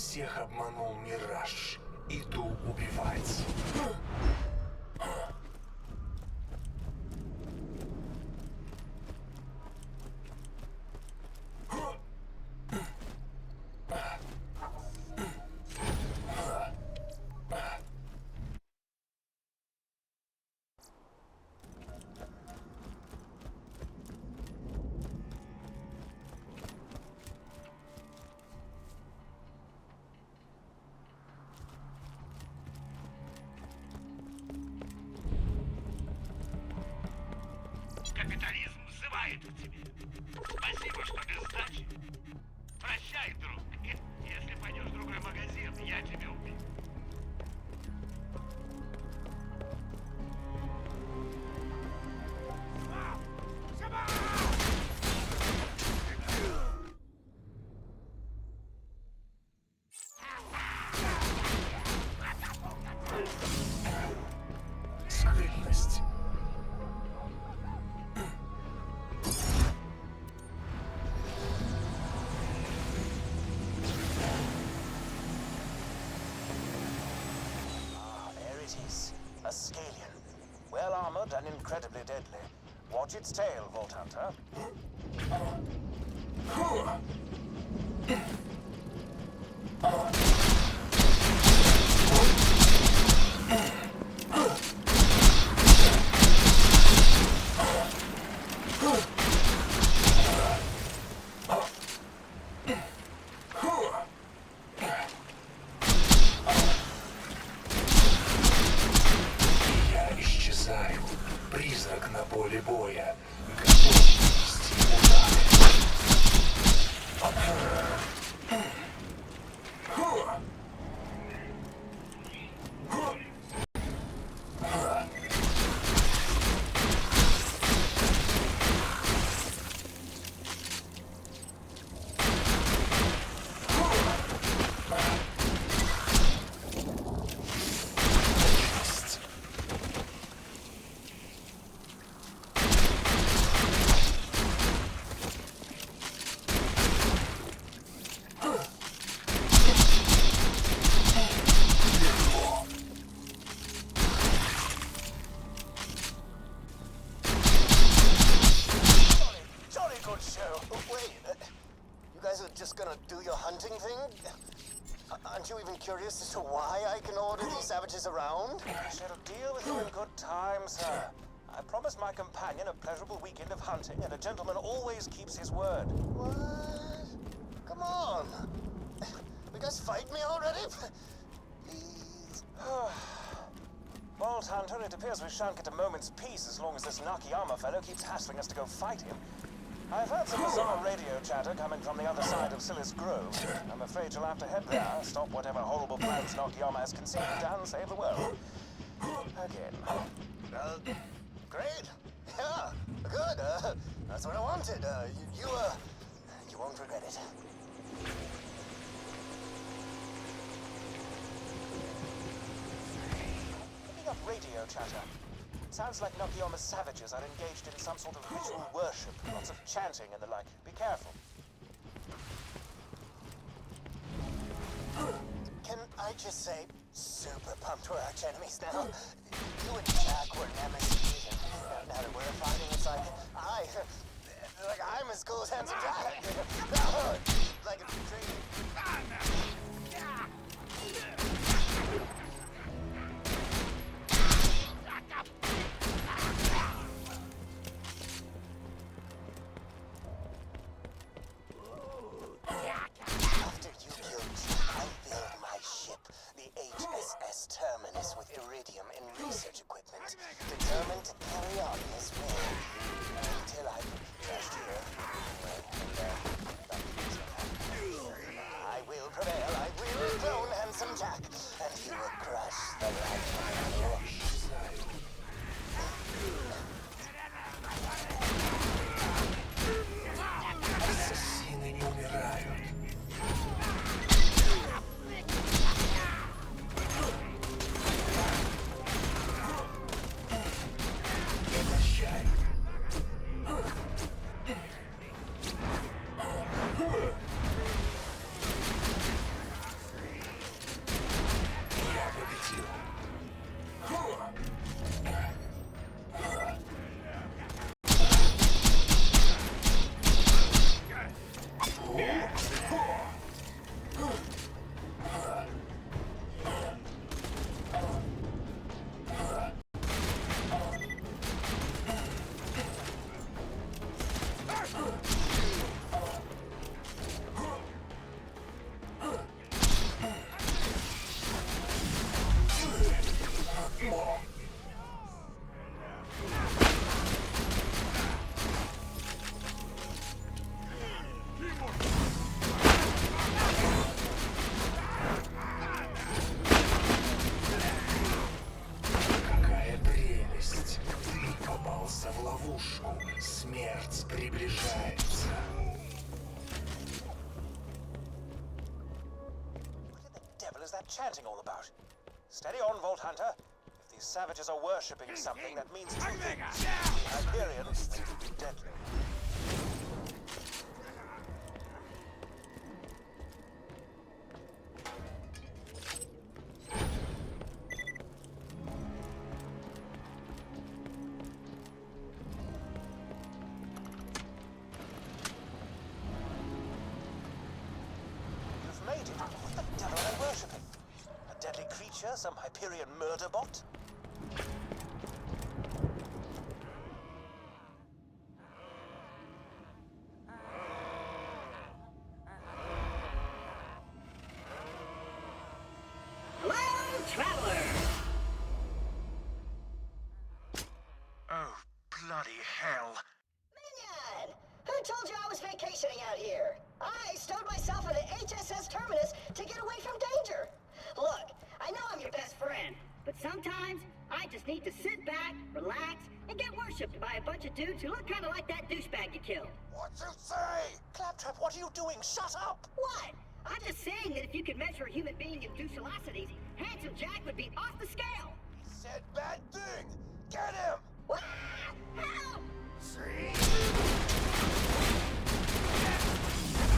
Всех обманул мираж. Иду убивать. Капитализм взывает к тебе. Спасибо, что без сдачи. Прощай, друг. Если пойдешь в другой магазин, я тебя убью. Скрытность. There it is. A scallion. Well armored and incredibly deadly. Watch its tail, Vault Hunter. Я исчезаю. Призрак на поле боя. Готов нанести удары. Jolly good show. Wait, you guys are just gonna do your hunting thing? Aren't you even curious as to why I can order these savages around? I shall deal with you in good time, sir. I promised my companion a pleasurable weekend of hunting, and a gentleman always keeps his word. What? Come on. You guys fight me already? Please. Vault Hunter, it appears we shan't get a moment's peace as long as this Nakayama fellow keeps hassling us to go fight him. I've heard some bizarre radio chatter coming from the other side of Scylla's Grove. I'm afraid you'll have to head there, stop whatever horrible plans Nakayama has conceived, and save the world. Again. Great. Yeah, good. That's what I wanted. You won't regret it. Picking up radio chatter. Sounds like Nakayama's savages are engaged in some sort of ritual worship. Lots of chanting and the like. Be careful. Can I just say, super pumped we're arch enemies now. You and Jack were nemesis, and now that we're fighting, it's like I'm as cool as handsome Jack. No, like a dream. After you killed Jack, I built my ship, the HSS Terminus, with iridium and research equipment, determined to carry on this way until I crashed here. And, ловушку. Смерть приближается. What the devil is that chanting all about? Steady on, Vault Hunter. If these savages are worshipping something, that means two things. Hyperions, they could be deadly. You've made it. What the devil are they worshipping? A deadly creature? Some Hyperion murder bot? Hello, traveler! Oh, bloody hell. Minion! Who told you I was vacationing out here? I stowed myself in an HSS terminus to get away from danger. Look, I know I'm your best friend, but sometimes I just need to sit back, relax, and get worshipped by a bunch of dudes who look kind of like that douchebag you killed. What you say? Claptrap, what are you doing? Shut up! What? I'm just saying that if you could measure a human being in douchelosities, Handsome Jack would be off the scale. He said bad thing! Get him! What? Help!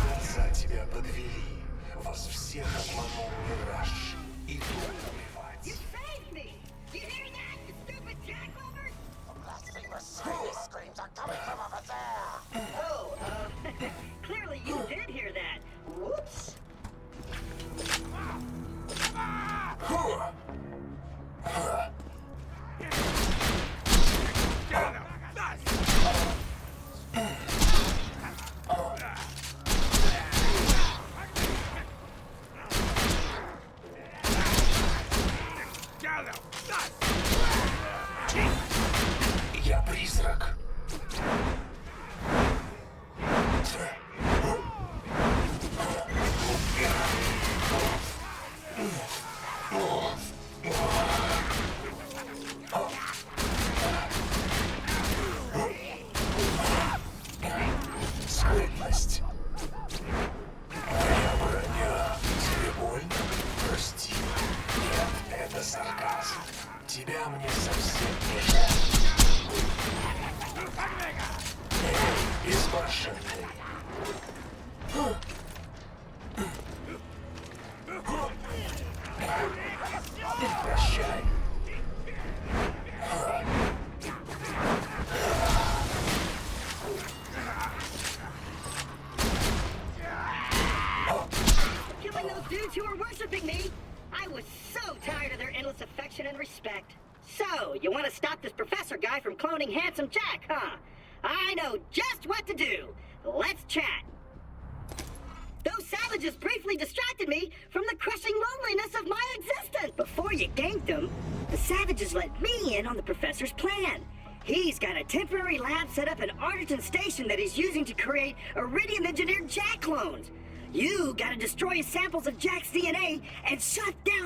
Глаза тебя подвели. Вас всех обманул мираж. Иду убивать. You saved me! You hear that, you stupid jacklovers? Blasphemous screams are coming from over there! Oh, clearly you did hear that. Whoops. Я призрак. Скрытность. Моя броня. Тебе больно? Прости. Нет, это сарказм. Тебя мне совсем не жаль. Эй, безбашенный. Прощай. Killing those dudes who were worshiping me. I was so tired of their endless affection and respect. So, you want to stop this professor guy from cloning Handsome Jack, huh? I know just what to do. Let's chat. Those savages briefly distracted me from the crushing loneliness of my existence. Before you ganked them, the savages let me in on the professor's plan. He's got a temporary lab set up in Arterton Station that he's using to create iridium-engineered Jack clones. You gotta destroy his samples of Jack's DNA and shut down